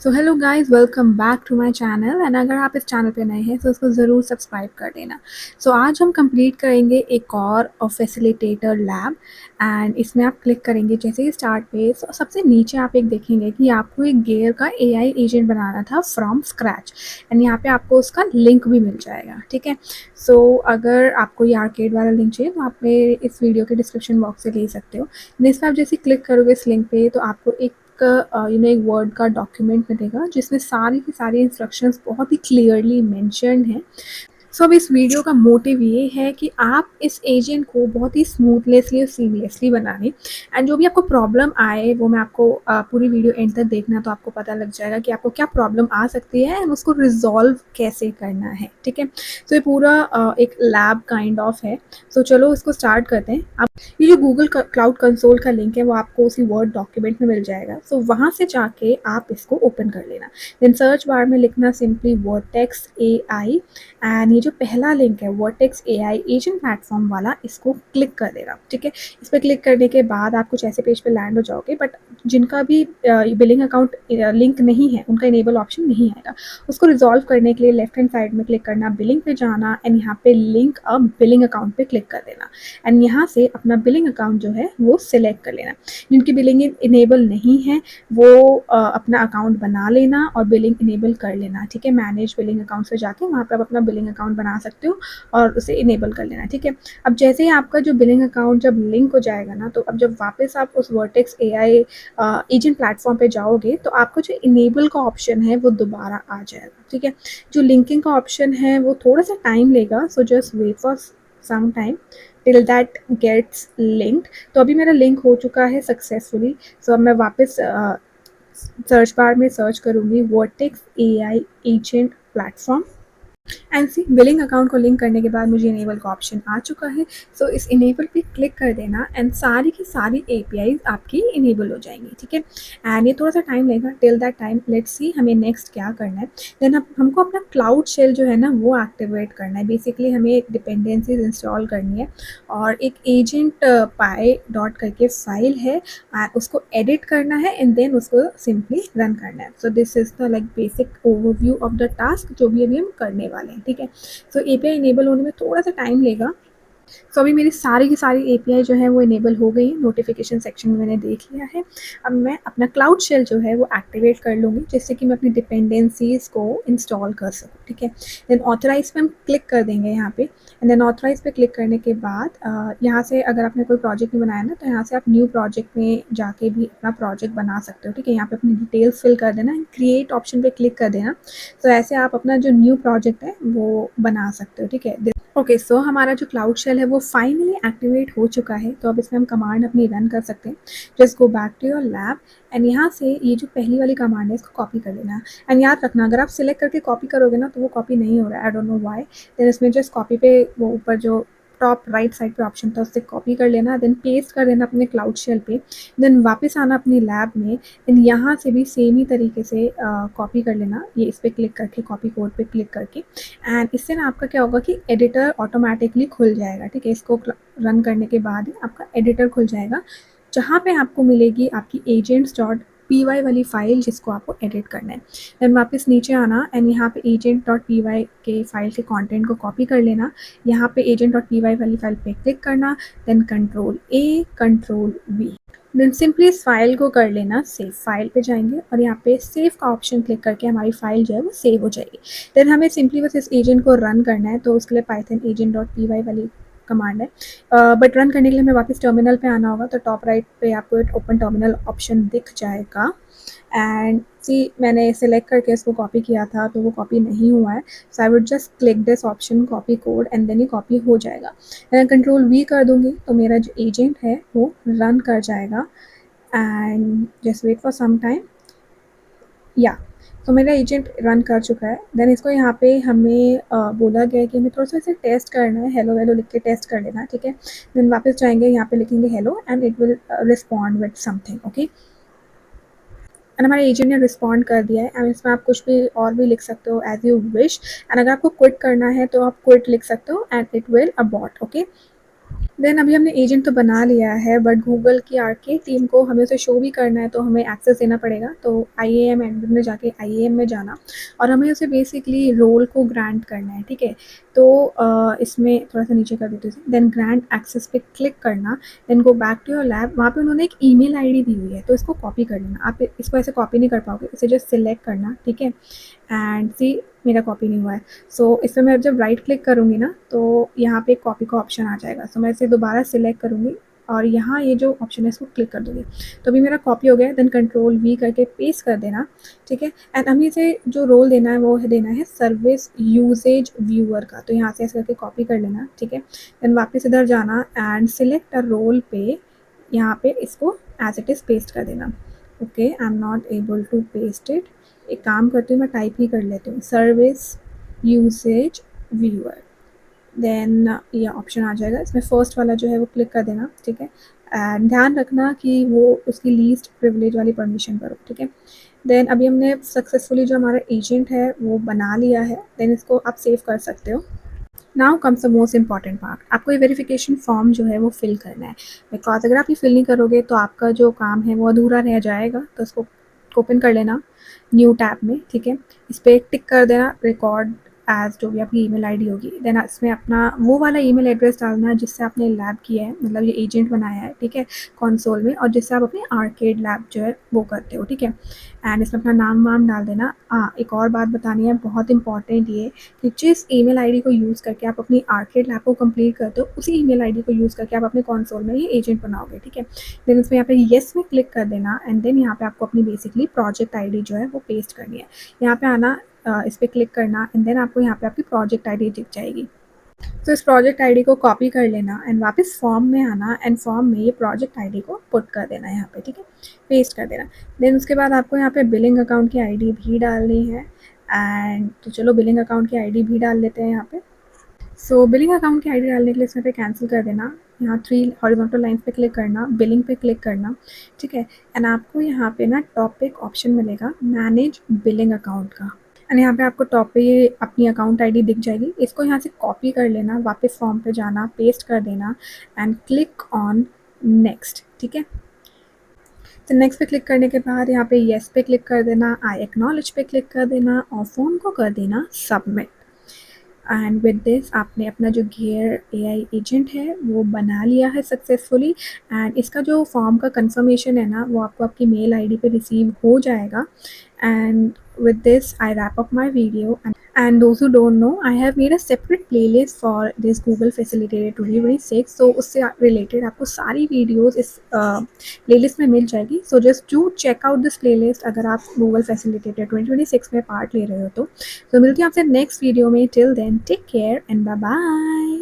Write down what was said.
So hello guys, welcome back to my channel. And अगर आप इस चैनल पे नए हैं तो उसको ज़रूर सब्सक्राइब कर देना। सो आज हम कंप्लीट करेंगे एक और फैसिलिटेटर लैब। एंड इसमें आप क्लिक करेंगे जैसे ही स्टार्ट पे, तो सबसे नीचे आप एक देखेंगे कि आपको एक गेयर का एआई एजेंट बनाना था फ्रॉम स्क्रैच। एंड यहाँ पे आपको उसका लिंक भी मिल जाएगा, ठीक है। सो अगर आपको ये आर्केड वाला लिंक चाहिए तो आप मेरे इस वीडियो के डिस्क्रिप्शन बॉक्स से ले सकते हो। जिसमें आप जैसे क्लिक करोगे इस लिंक पे तो आपको एक एक वर्ड का डॉक्यूमेंट मिलेगा जिसमें सारी की सारी इंस्ट्रक्शंस बहुत ही क्लियरली मेंशन्ड हैं। सो अब इस वीडियो का मोटिव ये है कि आप इस एजेंट को बहुत ही स्मूथलेसली और सीमलेसली बना लें। एंड जो भी आपको प्रॉब्लम आए वो मैं आपको पूरी वीडियो एंड तक देखना, तो आपको पता लग जाएगा कि आपको क्या प्रॉब्लम आ सकती है एंड उसको रिजॉल्व कैसे करना है, ठीक है। तो ये पूरा एक लैब काइंड ऑफ है। सो चलो इसको स्टार्ट करते हैं। आप ये जो गूगल क्लाउड कंसोल का लिंक है वो आपको उसी वर्ड डॉक्यूमेंट में मिल जाएगा। सो वहाँ से जाके आप इसको ओपन कर लेना। देन सर्च बार में लिखना सिंपली वर्टेक्स एआई। एंड ये जो पहला लिंक है वर्टेक्स एआई एजेंट प्लेटफॉर्म वाला, इसको क्लिक कर देना, ठीक है। इस पर क्लिक करने के बाद आप कुछ ऐसे पेज पे लैंड हो जाओगे, बट जिनका भी बिलिंग अकाउंट लिंक नहीं है उनका इनेबल ऑप्शन नहीं आएगा। उसको रिजॉल्व करने के लिए लेफ्ट हैंड साइड में क्लिक करना, बिलिंग पे जाना एंड यहाँ पे लिंक अ बिलिंग अकाउंट पे क्लिक कर देना। एंड यहाँ से अपना बिलिंग अकाउंट जो है वो सिलेक्ट कर लेना। जिनकी बिलिंग इनेबल नहीं है वो अपना अकाउंट बना लेना और बिलिंग इनेबल कर लेना, ठीक है। मैनेज बिलिंग अकाउंट से जाके वहाँ पर आप अपना बिलिंग अकाउंट बना सकते हो और उसे इनेबल कर लेना, ठीक है। अब जैसे ही आपका जो बिलिंग अकाउंट जब लिंक हो जाएगा ना, तो अब जब वापस आप उस वर्टेक्स एआई एजेंट प्लेटफॉर्म पे जाओगे तो आपको जो इनेबल का ऑप्शन है वो दोबारा आ जाएगा, ठीक है। जो लिंकिंग का ऑप्शन है वो थोड़ा सा टाइम लेगा, so just wait for some time till that gets linked. तो अभी मेरा लिंक हो चुका है सक्सेसफुली। सो अब मैं वापस सर्च बार में सर्च करूँगी Vertex AI agent platform. And see billing account को लिंक करने के बाद मुझे इनेबल का ऑप्शन आ चुका है। सो इस इनेबल पे क्लिक कर देना एंड सारी की सारी एपीआई आपकी इनेबल हो जाएंगी, ठीक है। एंड ये थोड़ा सा टाइम लेगा। Till that time let's see हमें नेक्स्ट क्या करना है। देन हमको अपना क्लाउड शेल जो है ना वो एक्टिवेट करना है। बेसिकली हमें एक डिपेंडेंसीज इंस्टॉल करनी है और एक एजेंट पाई डॉट करके फाइल है, उसको एडिट करना है एंड देन उसको सिंपली रन करना है। So this is the like basic overview of the task जो भी अभी हम करने वाले हैं, ठीक है। सो एपीआई इनेबल होने में थोड़ा सा टाइम लेगा। सो अभी मेरी सारी की सारी एपीआई जो है वो इनेबल हो गई है। नोटिफिकेशन सेक्शन में मैंने देख लिया है। अब मैं अपना क्लाउड शेल जो है वो एक्टिवेट कर लूँगी जिससे कि मैं अपनी डिपेंडेंसीज को इंस्टॉल कर सकूँ, ठीक है। देन ऑथराइज पे हम क्लिक कर देंगे यहाँ पे। एंड देन ऑथराइज पे क्लिक करने के बाद यहाँ से अगर आपने कोई प्रोजेक्ट नहीं बनाया ना तो यहाँ से आप न्यू प्रोजेक्ट में जाके भी अपना प्रोजेक्ट बना सकते हो, ठीक है। यहाँ पे अपनी डिटेल्स फिल कर देना, क्रिएट ऑप्शन पे क्लिक कर देना। तो ऐसे आप अपना जो न्यू प्रोजेक्ट है वो बना सकते हो, ठीक है। ओके, सो हमारा जो क्लाउड शेल है वो फाइनली एक्टिवेट हो चुका है। तो अब इसमें हम कमांड अपनी रन कर सकते हैं। Just go back to your lab and यहाँ से ये जो पहली वाली कमांड है इसको कॉपी कर लेना। एंड याद रखना अगर आप सिलेक्ट करके कॉपी करोगे ना तो वो कॉपी नहीं हो रहा है, I don't know why. Then इसमें जस्ट कॉपी पे वो ऊपर जो टॉप राइट साइड पे ऑप्शन था उससे कॉपी कर लेना, देन पेस्ट कर देना अपने क्लाउड शेल पे। देन वापस आना अपनी लैब में एंड यहाँ से भी सेम ही तरीके से कॉपी कर लेना, ये इस पर क्लिक करके कॉपी कोड पे क्लिक करके। एंड इससे ना आपका क्या होगा कि एडिटर ऑटोमेटिकली खुल जाएगा, ठीक है। इसको रन करने के बाद ही आपका एडिटर खुल जाएगा जहाँ पे आपको मिलेगी आपकी एजेंट्स डॉट पी वाई वाली फाइल जिसको आपको एडिट करना है। देन वापस नीचे आना एंड यहाँ पे एजेंट डॉट पी वाई के फाइल के कंटेंट को कॉपी कर लेना। यहाँ पे एजेंट डॉट पी वाई वाली फाइल पे क्लिक करना, then control A control V. Then simply इस फाइल को कर लेना सेव। फाइल पे जाएंगे और यहाँ पे सेव का ऑप्शन क्लिक करके हमारी फाइल जो है वो सेव हो जाएगी। देन हमें सिंपली बस इस एजेंट को रन करना है, तो उसके लिए Python agent dot P Y वाली कमांड है। बट रन करने के लिए हमें वापस टर्मिनल पे आना होगा। तो टॉप राइट पे आपको एक ओपन टर्मिनल ऑप्शन दिख जाएगा एंड सी मैंने सेलेक्ट करके इसको कॉपी किया था तो वो कॉपी नहीं हुआ है। So I would just click this option copy code and then ये कॉपी हो जाएगा। मैं कंट्रोल वी कर दूंगी तो मेरा जो एजेंट है वो रन कर जाएगा and just wait for some time. या तो मेरा एजेंट रन कर चुका है। देन इसको यहाँ पे हमें बोला गया है कि हमें थोड़ा सा इसे टेस्ट करना है, हेलो हेलो लिख के टेस्ट कर लेना, ठीक है। देन वापस जाएंगे, यहाँ पे लिखेंगे hello and it will respond with something, okay. And हमारे एजेंट ने रिस्पॉन्ड कर दिया है। एंड इसमें आप कुछ भी और भी लिख सकते हो एज यू विश। एंड अगर आपको क्विट करना है तो आप क्विट लिख सकते हो and it will abort, okay. Then अभी हमने एजेंट तो बना लिया है, बट गूगल की आर्केड टीम को हमें उसे शो भी करना है, तो हमें एक्सेस देना पड़ेगा। तो IAM एडमिन में जाके IAM में जाना और हमें उसे बेसिकली रोल को ग्रांट करना है, ठीक है। तो इसमें थोड़ा सा नीचे कर देते हैं, देन ग्रांट एक्सेस पे क्लिक करना, then go back to your lab. वहाँ पे उन्होंने एक ईमेल आईडी दी हुई है, तो इसको कॉपी कर लेना। आप इसको ऐसे कॉपी नहीं कर पाओगे, इसे जस्ट सिलेक्ट करना, ठीक है। एंड सी मेरा कॉपी नहीं हुआ है। सो इसमें मैं जब राइट क्लिक करूँगी ना, तो यहाँ पे कॉपी का ऑप्शन आ जाएगा। सो मैं इसे दोबारा सिलेक्ट करूँगी और यहाँ ये जो ऑप्शन है इसको क्लिक कर दूँगी, तो अभी मेरा कॉपी हो गया है। देन कंट्रोल V करके पेस्ट कर देना, ठीक है। एंड हमें इसे जो रोल देना है वो है देना है सर्विस यूसेज व्यूअर का, तो यहाँ से ऐसे करके कॉपी कर लेना, ठीक है। देन वापस इधर जाना एंड सिलेक्ट अ रोल पे यहाँ पे इसको एज इट इज़ पेस्ट कर देना। Okay, I am not able to paste it. एक काम करती हूँ, मैं टाइप ही कर लेती हूँ, सर्विस यूसेज व्यूअर। देन ये ऑप्शन आ जाएगा, इसमें फर्स्ट वाला जो है वो क्लिक कर देना, ठीक है। एंड ध्यान रखना कि वो उसकी लीस्ट प्रिविलेज वाली परमिशन करो, ठीक है। देन अभी हमने सक्सेसफुली जो हमारा एजेंट है वो बना लिया है। देन इसको आप सेव कर सकते हो। Now comes the most important part, आपको ये वेरिफिकेशन फॉर्म जो है वो फिल करना है। बिकॉज अगर आप ये फिल नहीं करोगे तो आपका जो काम है वो अधूरा रह जाएगा। तो इसको ओपन कर लेना न्यू टैब में, ठीक है। इस पर टिक कर देना रिकॉर्ड एज, जो भी आपकी ईमेल आईडी होगी। देन इसमें अपना वो वाला ईमेल एड्रेस डालना है जिससे आपने लैब किया है, मतलब ये एजेंट बनाया है, ठीक है, कंसोल में, और जिससे आप अपने आर्केड लैब जो है वो करते हो, ठीक है। एंड इसमें अपना नाम वाम डाल देना। हाँ, एक और बात बतानी है, बहुत इंपॉर्टेंट ये, कि जिस ईमेल आईडी को यूज़ करके आप अपनी आर्केड लैब को कंप्लीट करते हो, उसी ईमेल आईडी को यूज़ करके आप अपने कंसोल में ये एजेंट बनाओगे, ठीक है। देन इसमें यहाँ पे येस में क्लिक कर देना एंड देन यहाँ पे आपको अपनी बेसिकली प्रोजेक्ट आईडी जो है वो पेस्ट करनी है। यहाँ पे आना, इस पर क्लिक करना एंड देन आपको यहाँ पे आपकी प्रोजेक्ट आईडी दिख जाएगी। तो इस प्रोजेक्ट आईडी को कॉपी कर लेना एंड वापस फॉर्म में आना एंड फॉर्म में ये प्रोजेक्ट आईडी को पुट कर देना यहाँ पे, ठीक है, पेस्ट कर देना। देन उसके बाद आपको यहाँ पे बिलिंग अकाउंट की आईडी भी डालनी है। एंड तो चलो बिलिंग अकाउंट की आईडी भी डाल लेते हैं यहाँ पे। सो बिलिंग अकाउंट की आईडी डालने के लिए इसमें पे कैंसिल कर देना, यहाँ 3 हॉरिजॉन्टल लाइन्स पे क्लिक करना, बिलिंग पे क्लिक करना, ठीक है। एंड आपको यहाँ पे ना टॉप पे एक ऑप्शन मिलेगा मैनेज बिलिंग अकाउंट का, एंड यहाँ पे आपको टॉप पे ये अपनी अकाउंट आईडी दिख जाएगी। इसको यहाँ से कॉपी कर लेना, वापस फॉर्म पे जाना, पेस्ट कर देना एंड क्लिक ऑन नेक्स्ट, ठीक है। तो नेक्स्ट पे क्लिक करने के बाद यहाँ पे येस पे क्लिक कर देना, आई एक्नॉलेज पे क्लिक कर देना और फ़ोन को कर देना सबमिट। एंड विद दिस आपने अपना जो गियर AI एजेंट है वो बना लिया है सक्सेसफुली। एंड इसका जो फॉर्म का कंफर्मेशन है ना, वो आपको आपकी मेल आईडी पे रिसीव हो जाएगा। And with this I wrap up my video, and those who don't know, I have made a separate playlist for this Google Facilitator 2026, so उससे related आपको सारी videos इस playlist में मिल जाएगी। So just do check out this playlist अगर आप Google Facilitator 2026 में part ले रहे हो तो। So मिलती हूँ आपसे नेक्स्ट वीडियो में, till then take care and bye bye।